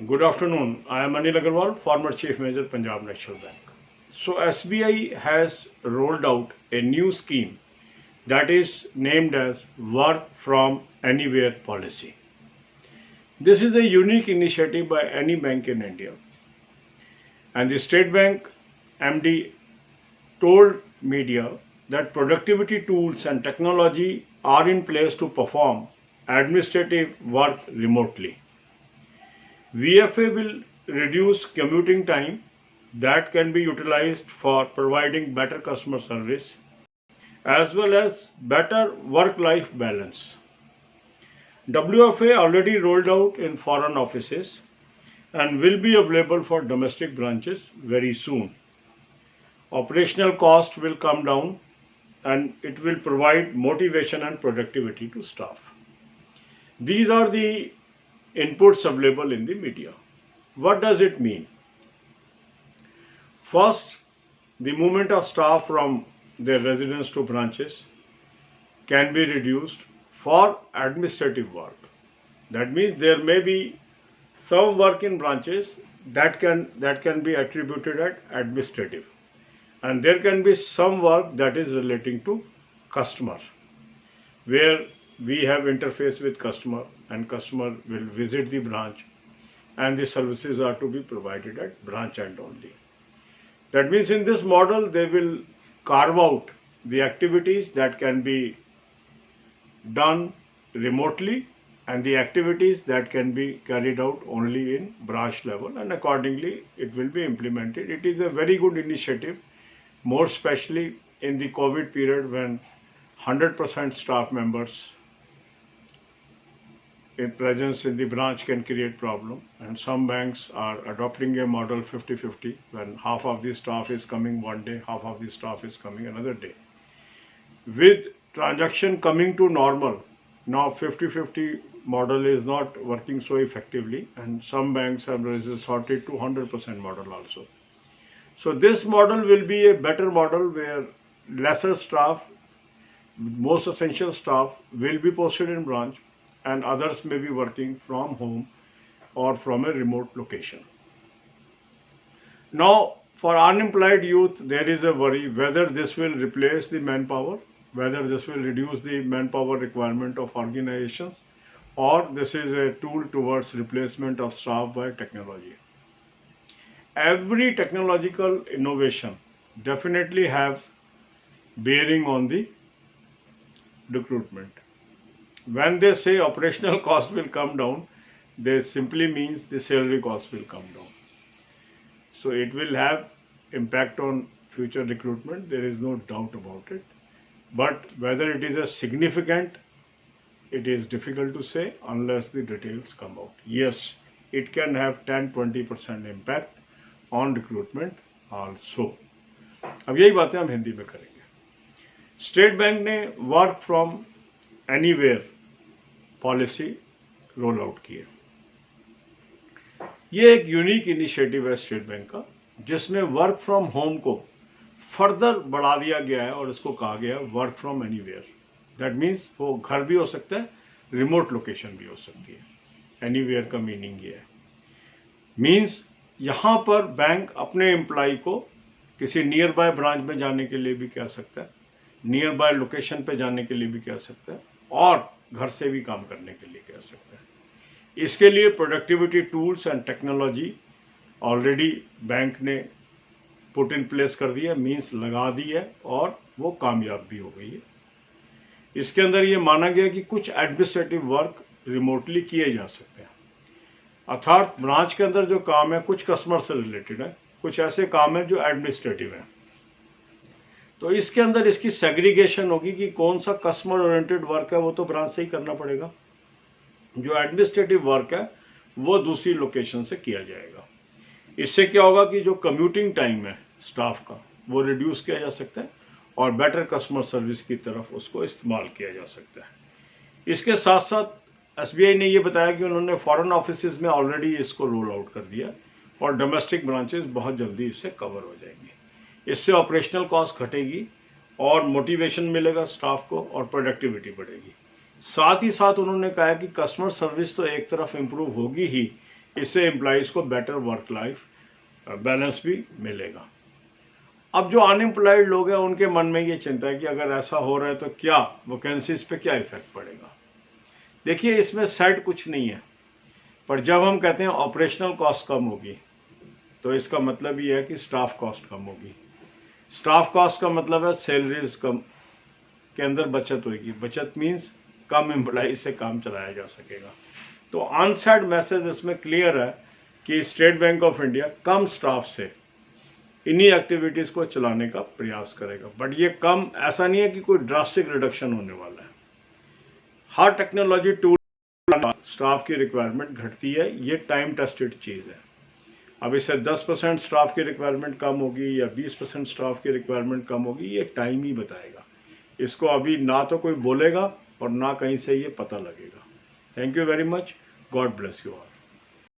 Good afternoon. I am Anil Agarwal, former Chief Manager, Punjab National Bank. So SBI has rolled out a new scheme that is named as Work from Anywhere policy. This is a unique initiative by any bank in India. And the State Bank MD told media that productivity tools and technology are in place to perform administrative work remotely. VFA will reduce commuting time that can be utilized for providing better customer service as well as better work-life balance. WFA already rolled out in foreign offices and will be available for domestic branches very soon. Operational cost will come down and it will provide motivation and productivity to staff. These are the inputs available in the media. What does it mean? First, the movement of staff from their residence to branches can be reduced for administrative work. That means there may be some work in branches that can be attributed as administrative, and there can be some work that is relating to customer, where we have interface with customer and customer will visit the branch and the services are to be provided at branch end only. That means in this model they will carve out the activities that can be done remotely and the activities that can be carried out only in branch level, and accordingly it will be implemented. It is a very good initiative, more especially in the COVID period when 100% staff members presence in the branch can create problem, and some banks are adopting a model 50-50 when half of the staff is coming one day, half of the staff is coming another day. With transaction coming to normal, now 50-50 model is not working so effectively and some banks have resorted to 100% model also. So this model will be a better model where lesser staff, most essential staff will be posted in branch and others may be working from home or from a remote location. Now, for unemployed youth, there is a worry whether this will replace the manpower, whether this will reduce the manpower requirement of organizations, or this is a tool towards replacement of staff by technology. Every technological innovation definitely have bearing on the recruitment. When they say operational cost will come down, they simply means the salary cost will come down. So it will have impact on future recruitment, there is no doubt about it. But whether it is a significant, it is difficult to say unless the details come out. Yes, it can have 10-20% impact on recruitment also. अब यही बातें हम हिंदी में करेंगे. State bank ने work from anywhere policy roll out की है. ये एक यूनिक इनिशिएटिव है स्टेट बैंक का, जिसमें वर्क फ्रॉम होम को फर्दर बढ़ा दिया गया है और इसको कहा गया है work from anywhere. That means वो घर भी हो सकता है, रिमोट लोकेशन भी हो सकती है. एनीवेयर का मीनिंग ये है, मीन्स यहाँ पर बैंक अपने एम्प्लॉय को किसी नियर बाय ब्रांच में जाने के लिए भी कह सकता है, नियर बाय लोकेशन पे जाने के लिए भी कह सकता है, और घर से भी काम करने के लिए कह सकते हैं. इसके लिए productivity tools and technology already bank ने पुट इन प्लेस कर दिया, मीन्स लगा दी है और वो कामयाब भी हो गई है. इसके अंदर ये माना गया कि कुछ एडमिनिस्ट्रेटिव वर्क रिमोटली किए जा सकते हैं, अर्थात ब्रांच के अंदर जो काम है कुछ कस्टमर से रिलेटेड है, कुछ ऐसे काम है जो एडमिनिस्ट्रेटिव है. तो इसके अंदर इसकी सेग्रीगेशन होगी कि कौन सा कस्टमर ओरिएंटेड वर्क है वो तो ब्रांच से ही करना पड़ेगा, जो एडमिनिस्ट्रेटिव वर्क है वो दूसरी लोकेशन से किया जाएगा. इससे क्या होगा कि जो कम्यूटिंग टाइम है स्टाफ का वो रिड्यूस किया जा सकता है और बेटर कस्टमर सर्विस की तरफ उसको इस्तेमाल किया जा सकता है. इसके साथ साथ एसबीआई ने ये बताया कि उन्होंने फॉरेन ऑफिसेज में ऑलरेडी इसको रोल आउट कर दिया और डोमेस्टिक ब्रांचेस बहुत जल्दी इससे कवर हो जाएंगी. इससे ऑपरेशनल कॉस्ट घटेगी और मोटिवेशन मिलेगा स्टाफ को और प्रोडक्टिविटी बढ़ेगी. साथ ही साथ उन्होंने कहा कि कस्टमर सर्विस तो एक तरफ इम्प्रूव होगी ही, इससे एम्प्लॉइज़ को बेटर वर्क लाइफ बैलेंस भी मिलेगा। अब जो अनएम्प्लॉयड लोग हैं उनके मन में ये चिंता है कि अगर ऐसा हो रहा है तो क्या वैकेंसीज पे क्या इफेक्ट पड़ेगा। देखिए, इसमें सेट कुछ नहीं है, पर जब हम कहते हैं ऑपरेशनल कॉस्ट कम होगी तो इसका मतलब ये है कि स्टाफ कॉस्ट कम होगी। स्टाफ कॉस्ट का मतलब है सैलरीज कम के अंदर बचत होगी। बचत मीन्स कम एम्प्लॉय से काम चलाया जा सकेगा। तो अनसेड मैसेज इसमें क्लियर है कि state bank of India come staff से इन्हीं एक्टिविटीज़ को चलाने का प्रयास करेगा। बट ये कम ऐसा नहीं है कि कोई ड्रास्टिक रिडक्शन होने वाला है। हर टेक्नोलॉजी टूल स्टाफ की रिक्वायरमेंट घटती है, ये टाइम टेस्टेड चीज़ है। अब इससे 10% स्टाफ की रिक्वायरमेंट कम होगी या 20% स्टाफ की रिक्वायरमेंट कम होगी, ये टाइम ही बताएगा। इसको अभी ना तो कोई बोलेगा और ना कहीं से ये पता लगेगा। Thank you very much. God bless you all.